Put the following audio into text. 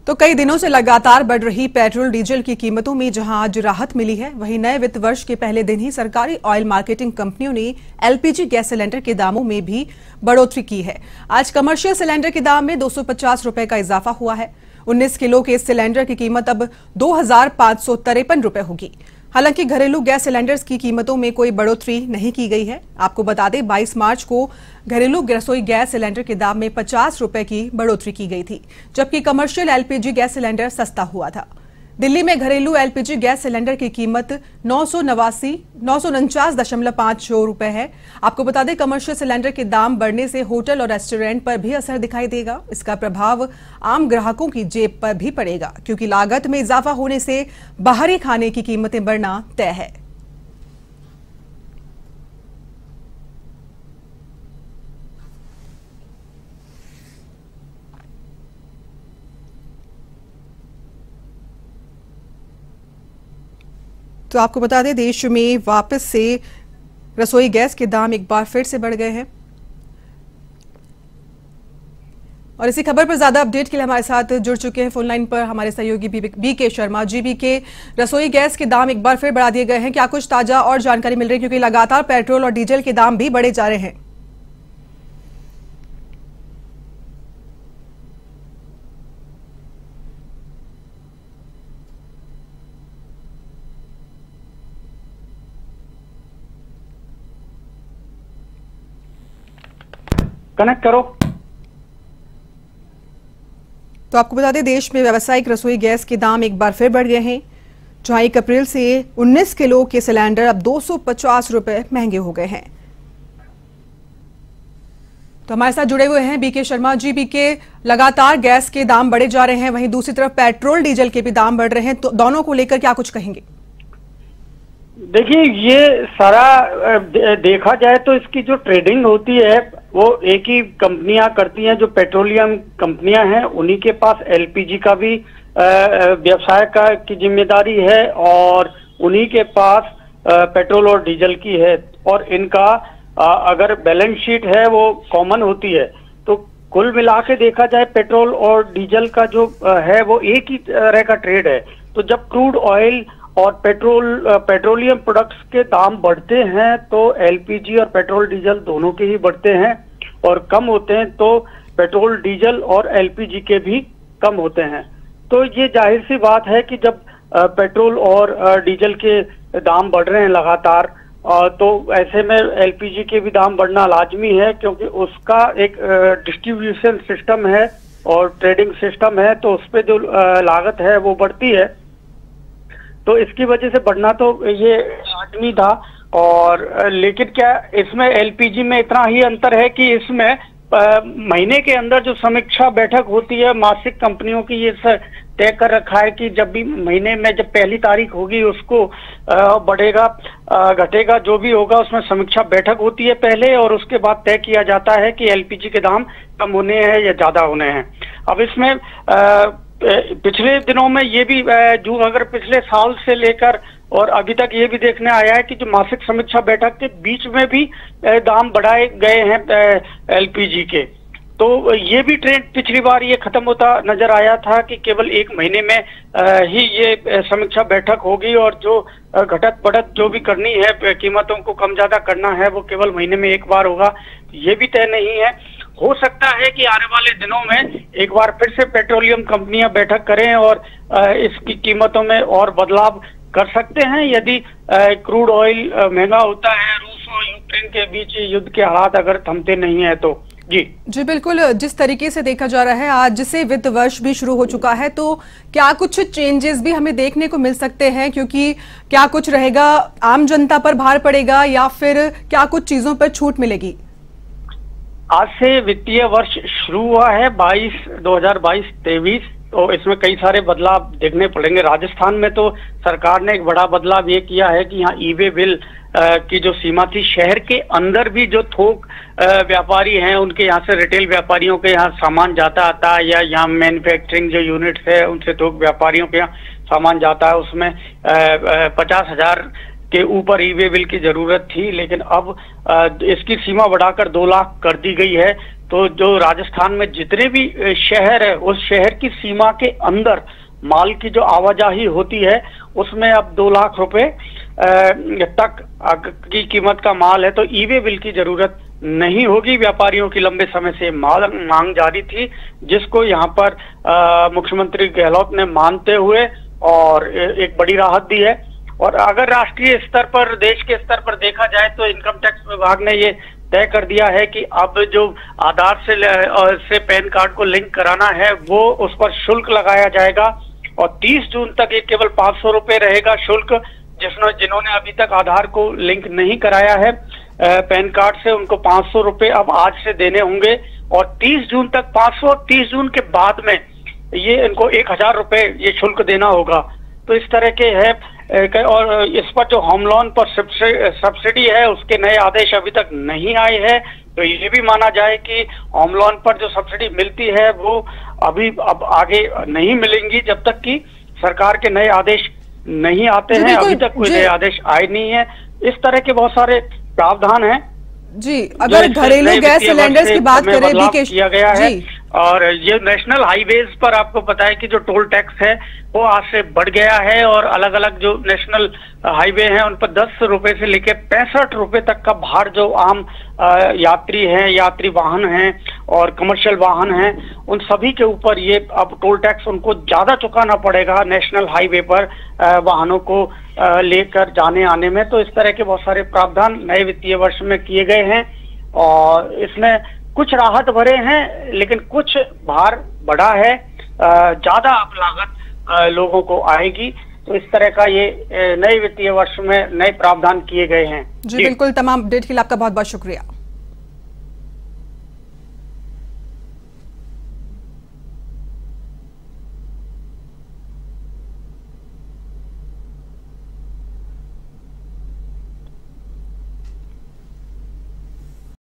तो कई दिनों से लगातार बढ़ रही पेट्रोल डीजल की कीमतों में जहां आज राहत मिली है, वहीं नए वित्त वर्ष के पहले दिन ही सरकारी ऑयल मार्केटिंग कंपनियों ने एलपीजी गैस सिलेंडर के दामों में भी बढ़ोतरी की है। आज कमर्शियल सिलेंडर के दाम में 250 रुपए का इजाफा हुआ है। 19 किलो के इस सिलेंडर की कीमत अब 2,553 रुपए होगी। हालांकि घरेलू गैस सिलेंडर्स की कीमतों में कोई बढ़ोतरी नहीं की गई है। आपको बता दें 22 मार्च को घरेलू रसोई गैस सिलेंडर के दाम में 50 रुपए की बढ़ोतरी की गई थी, जबकि कमर्शियल एलपीजी गैस सिलेंडर सस्ता हुआ था। दिल्ली में घरेलू एलपीजी गैस सिलेंडर की कीमत 949.5 रुपए है। आपको बता दें कमर्शियल सिलेंडर के दाम बढ़ने से होटल और रेस्टोरेंट पर भी असर दिखाई देगा। इसका प्रभाव आम ग्राहकों की जेब पर भी पड़ेगा, क्योंकि लागत में इजाफा होने से बाहरी खाने की कीमतें बढ़ना तय है। तो आपको बता दें देश में वापस से रसोई गैस के दाम एक बार फिर से बढ़ गए हैं। और इसी खबर पर ज्यादा अपडेट के लिए हमारे साथ जुड़ चुके हैं फोन लाइन पर हमारे सहयोगी बीके शर्मा। जी बीके, रसोई गैस के दाम एक बार फिर बढ़ा दिए गए हैं, क्या कुछ ताजा और जानकारी मिल रही है, क्योंकि लगातार पेट्रोल और डीजल के दाम भी बढ़े जा रहे हैं? कनेक्ट करो। तो आपको बता दें देश में व्यावसायिक रसोई गैस के दाम एक बार फिर बढ़ गए हैं, जहां 1 अप्रैल से 19 किलो के सिलेंडर अब 250 रुपए महंगे हो गए हैं। तो हमारे साथ जुड़े हुए हैं बीके शर्मा। जी बीके, लगातार गैस के दाम बढ़े जा रहे हैं, वहीं दूसरी तरफ पेट्रोल डीजल के भी दाम बढ़ रहे हैं, तो दोनों को लेकर क्या कुछ कहेंगे? देखिए, ये सारा देखा जाए तो इसकी जो ट्रेडिंग होती है वो एक ही कंपनियां करती हैं, जो पेट्रोलियम कंपनियां हैं। उन्हीं के पास एलपीजी का भी व्यवसाय की जिम्मेदारी है और उन्हीं के पास पेट्रोल और डीजल की है। और इनका अगर बैलेंस शीट है वो कॉमन होती है, तो कुल मिला के देखा जाए पेट्रोल और डीजल का जो है वो एक ही तरह का ट्रेड है। तो जब क्रूड ऑयल और पेट्रोलियम प्रोडक्ट्स के दाम बढ़ते हैं तो एलपीजी और पेट्रोल डीजल दोनों के ही बढ़ते हैं, और कम होते हैं तो पेट्रोल डीजल और एलपीजी के भी कम होते हैं। तो ये जाहिर सी बात है कि जब पेट्रोल और डीजल के दाम बढ़ रहे हैं लगातार, तो ऐसे में एलपीजी के भी दाम बढ़ना लाजमी है, क्योंकि उसका एक डिस्ट्रीब्यूशन सिस्टम है और ट्रेडिंग सिस्टम है, तो उस पर जो लागत है वो बढ़ती है। तो इसकी वजह से बढ़ना तो ये लाजमी था। और लेकिन क्या इसमें एलपीजी में इतना ही अंतर है कि इसमें महीने के अंदर जो समीक्षा बैठक होती है मासिक कंपनियों की, ये तय कर रखा है कि जब भी महीने में जब पहली तारीख होगी उसको बढ़ेगा घटेगा जो भी होगा, उसमें समीक्षा बैठक होती है पहले, और उसके बाद तय किया जाता है कि एलपीजी के दाम कम होने हैं या ज्यादा होने हैं। अब इसमें पिछले दिनों में ये भी जो अगर पिछले साल से लेकर और अभी तक ये भी देखने आया है कि जो मासिक समीक्षा बैठक के बीच में भी दाम बढ़ाए गए हैं एलपीजी के। तो ये भी ट्रेंड पिछली बार ये खत्म होता नजर आया था कि केवल 1 महीने में ही ये समीक्षा बैठक होगी, और जो घटत बढ़त जो भी करनी है, कीमतों को कम ज्यादा करना है, वो केवल महीने में एक बार होगा। ये भी तय नहीं है। हो सकता है कि आने वाले दिनों में एक बार फिर से पेट्रोलियम कंपनियां बैठक करें और इसकी कीमतों में और बदलाव कर सकते हैं, यदि क्रूड ऑयल महंगा होता है। रूस और यूक्रेन के बीच युद्ध के हालात अगर थमते नहीं है तो। जी बिल्कुल, जिस तरीके से देखा जा रहा है आज से वित्त वर्ष भी शुरू हो चुका है, तो क्या कुछ चेंजेस भी हमें देखने को मिल सकते हैं? क्योंकि क्या कुछ रहेगा, आम जनता पर भार पड़ेगा या फिर क्या कुछ चीजों पर छूट मिलेगी? आज से वित्तीय वर्ष शुरू हुआ है 2022-23, तो इसमें कई सारे बदलाव देखने पड़ेंगे। राजस्थान में तो सरकार ने एक बड़ा बदलाव ये किया है कि यहाँ ई वे बिल की जो सीमा थी, शहर के अंदर भी जो थोक व्यापारी हैं उनके यहाँ से रिटेल व्यापारियों के यहाँ सामान जाता आता है, या यहाँ मैन्युफैक्चरिंग जो यूनिट्स है उनसे थोक व्यापारियों के यहाँ सामान जाता है, उसमें 50,000 के ऊपर ई वे बिल की जरूरत थी, लेकिन अब इसकी सीमा बढ़ाकर 2 लाख कर दी गई है। तो जो राजस्थान में जितने भी शहर है, उस शहर की सीमा के अंदर माल की जो आवाजाही होती है उसमें अब 2 लाख रुपए तक की कीमत का माल है तो ई-वे बिल की जरूरत नहीं होगी। व्यापारियों की लंबे समय से मांग जारी थी, जिसको यहाँ पर मुख्यमंत्री गहलोत ने मानते हुए और एक बड़ी राहत दी है। और अगर राष्ट्रीय स्तर पर, देश के स्तर पर देखा जाए तो इनकम टैक्स विभाग ने ये तय कर दिया है कि अब जो आधार से पैन कार्ड को लिंक कराना है वो उस पर शुल्क लगाया जाएगा और 30 जून तक ये केवल 500 रुपए रहेगा शुल्क। जिन्होंने अभी तक आधार को लिंक नहीं कराया है पैन कार्ड से, उनको 500 रुपए अब आज से देने होंगे और 30 जून तक 500, 30 जून के बाद में ये इनको 1000 रुपए ये शुल्क देना होगा। तो इस तरह के है। और इस पर जो होम लोन पर सब्सिडी है उसके नए आदेश अभी तक नहीं आए हैं, तो ये भी माना जाए कि होम लोन पर जो सब्सिडी मिलती है वो अब आगे नहीं मिलेंगी जब तक कि सरकार के नए आदेश नहीं आते हैं। अभी तक कोई नए आदेश आए नहीं है। इस तरह के बहुत सारे प्रावधान हैं जी। अगर घरेलू गैस सिलेंडर्स की बात करें भी किया गया है और ये नेशनल हाईवेज पर आपको पता है कि जो टोल टैक्स है वो आज से बढ़ गया है और अलग अलग जो नेशनल हाईवे हैं उन पर 10 रुपए से लेकर 65 रुपए तक का भार जो आम यात्री हैं, यात्री वाहन हैं और कमर्शियल वाहन हैं, उन सभी के ऊपर ये अब टोल टैक्स उनको ज्यादा चुकाना पड़ेगा नेशनल हाईवे पर वाहनों को लेकर जाने आने में। तो इस तरह के बहुत सारे प्रावधान नए वित्तीय वर्ष में किए गए हैं और इसमें कुछ राहत भरे हैं लेकिन कुछ भार बढ़ा है, ज्यादा अब लागत लोगों को आएगी। तो इस तरह का ये नए वित्तीय वर्ष में नए प्रावधान किए गए हैं। जी बिल्कुल, तमाम अपडेट के लिए आपका बहुत बहुत शुक्रिया।